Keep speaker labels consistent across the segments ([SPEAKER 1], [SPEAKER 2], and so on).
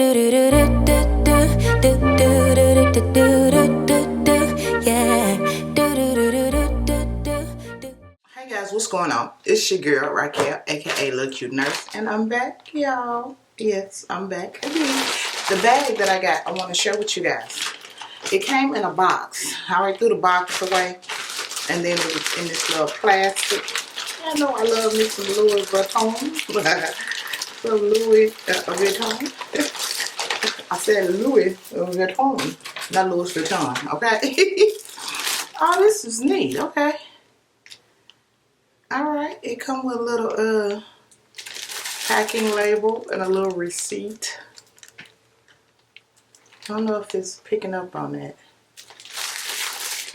[SPEAKER 1] Hey guys, what's going on? It's your girl Raquel, aka Lilcutenurse, and I'm back, y'all. Yes, I'm back again. The bag that I got, I want to share with you guys. It came in a box. I already threw the box away, and then it was in this little plastic. I know I love me some Louis Vuitton. Some Louis Vuitton. I said Louis Vuitton, not Louis Vuitton, okay? Oh, this is neat, okay. Alright, it comes with a little packing label and a little receipt. I don't know if it's picking up on that.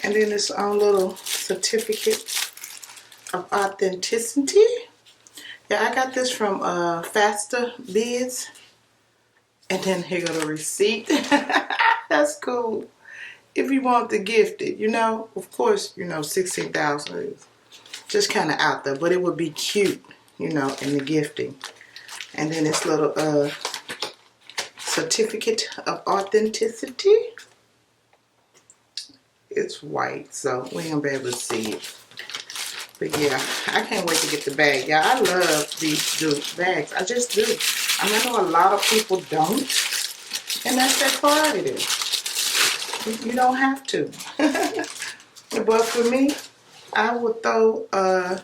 [SPEAKER 1] And then its own little certificate of authenticity. Yeah, I got this from Faster Bids. And then here go the receipt. That's cool. If you want to gift it, you know, of course, you know, 16,000 is just kind of out there, but it would be cute, you know, in the gifting. And then this little certificate of authenticity. It's white, so we ain't gonna be able to see it. But yeah, I can't wait to get the bag. Yeah, I love these bags. I just do. I mean, I know a lot of people don't, and that's their prerogative. You don't have to. But for me, I would throw a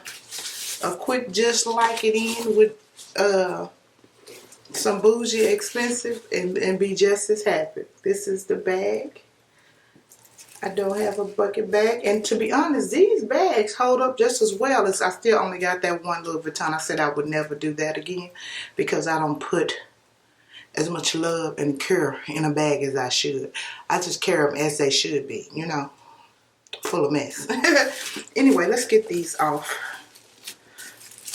[SPEAKER 1] quick just like it in with some bougie expensive and be just as happy. This is the bag. I don't have a bucket bag, and to be honest, these bags hold up just as well as I still only got that one Louis Vuitton. I said I would never do that again because I don't put as much love and care in a bag as I should. I just carry them as they should be, you know, full of mess. Anyway, let's get these off.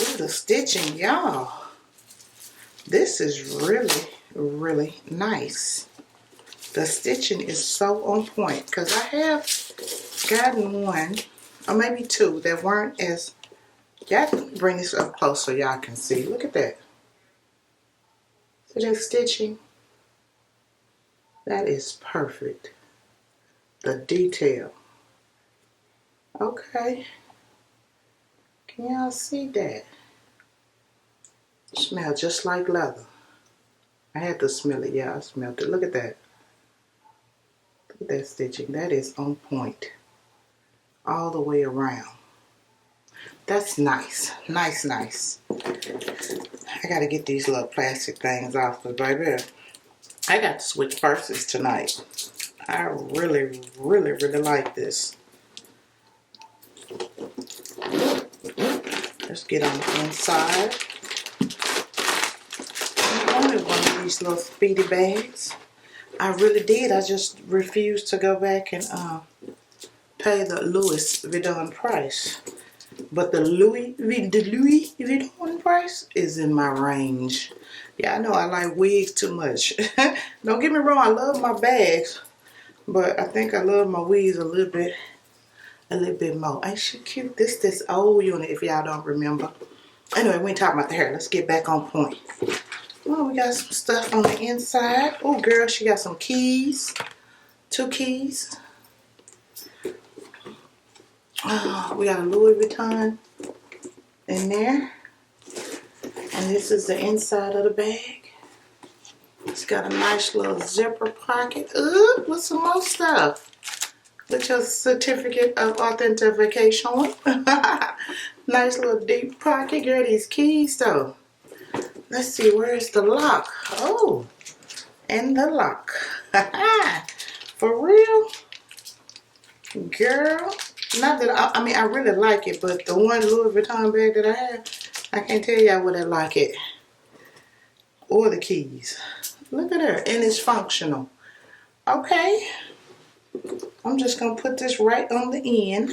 [SPEAKER 1] Ooh, the stitching, y'all. This is really, really nice. The stitching is so on point because I have gotten one or maybe two that weren't as. Y'all can bring this up close so y'all can see. Look at that. See that stitching? That is perfect. The detail. Okay. Can y'all see that? Smell just like leather. I had to smell it. Yeah, I smelled it. Look at that. Look at that stitching. That is on point. All the way around. That's nice. Nice, nice. I got to get these little plastic things off. But baby, I got to switch purses tonight. I really, really, really like this. Let's get on the inside. I wanted one of these little speedy bags. I really did. I just refused to go back and pay the Louis Vuitton price. But the Louis Vuitton price is in my range. Yeah, I know I like wigs too much. Don't get me wrong, I love my bags, but I think I love my wigs a little bit more. Ain't she cute? This old unit, if y'all don't remember. Anyway, we ain't talking about the hair. Let's get back on point. Oh, we got some stuff on the inside. Oh, girl, she got some keys. 2 keys. We got a Louis Vuitton in there. And this is the inside of the bag. It's got a nice little zipper pocket. Ooh, with some more stuff. With your certificate of authentication. Nice little deep pocket. Girl, these keys though. Let's see, where's the lock? Oh, and the lock. For real? Girl. Not that, I mean, I really like it, but the one Louis Vuitton bag that I have, I can't tell y'all what I like it. Or the keys. Look at her, and it's functional. Okay. I'm just going to put this right on the end.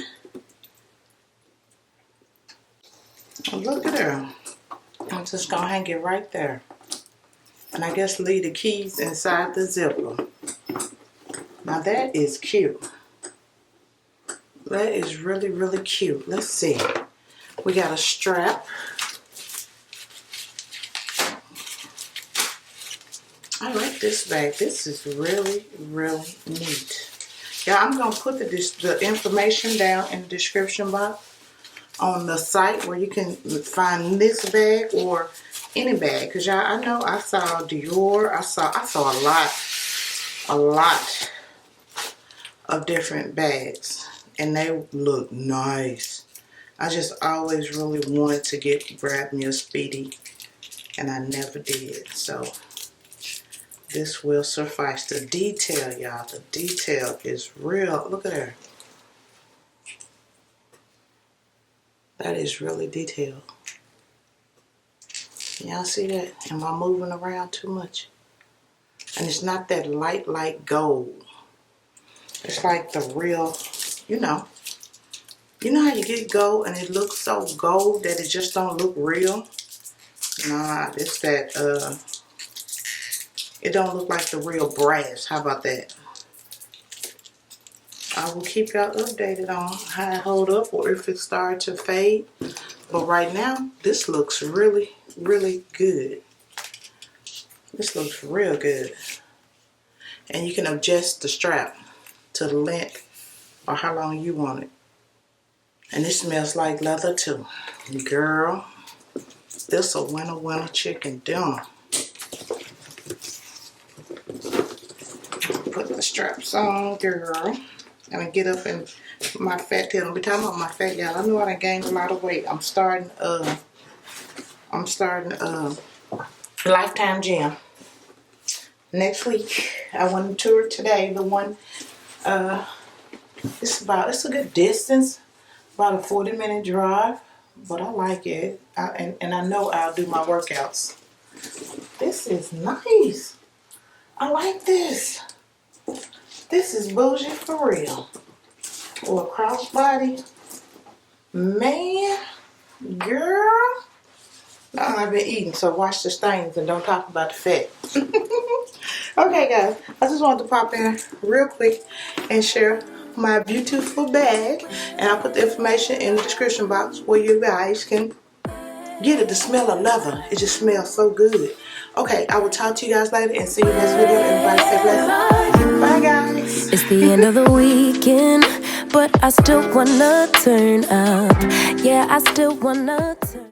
[SPEAKER 1] Look at her. I'm just going to hang it right there. And I guess leave the keys inside the zipper. Now that is cute. That is really, really cute. Let's see. We got a strap. I like this bag. This is really, really neat. Yeah, I'm going to put the information down in the description box on the site where you can find this bag or any bag. Because y'all, I know I saw Dior. I saw a lot of different bags. And they look nice. I just always really wanted to grab me a Speedy. And I never did. So this will suffice. The detail, y'all. The detail is real. Look at her. That is really detailed. Y'all see that? Am I moving around too much? And it's not that light gold. It's like the real, you know. You know how you get gold and it looks so gold that it just don't look real? Nah, it's that, it don't look like the real brass. How about that? I will keep y'all updated on how it hold up or if it started to fade. But right now, this looks really, really good. This looks real good. And you can adjust the strap to the length or how long you want it. And it smells like leather too. Girl, this a winter chicken dinner. Put the straps on, girl. And get up in my fat tail. I'll be talking about my fat, y'all. I know I done gained a lot of weight. I'm starting Lifetime Gym next week. I went on tour today. The one, it's a good distance, about a 40-minute drive, but I like it. And I know I'll do my workouts. This is nice. I like this. This is bougie for real. Or a crossbody. Man, girl. I've been eating, so watch the stains and don't talk about the fat. Okay, guys. I just wanted to pop in real quick and share my beautiful bag. And I'll put the information in the description box where you guys can get it. The smell of leather. It just smells so good. Okay, I will talk to you guys later and see you next video. Everybody stay blessed. Bye, guys.
[SPEAKER 2] It's the end of the weekend, but I still wanna turn up. Yeah, I still wanna turn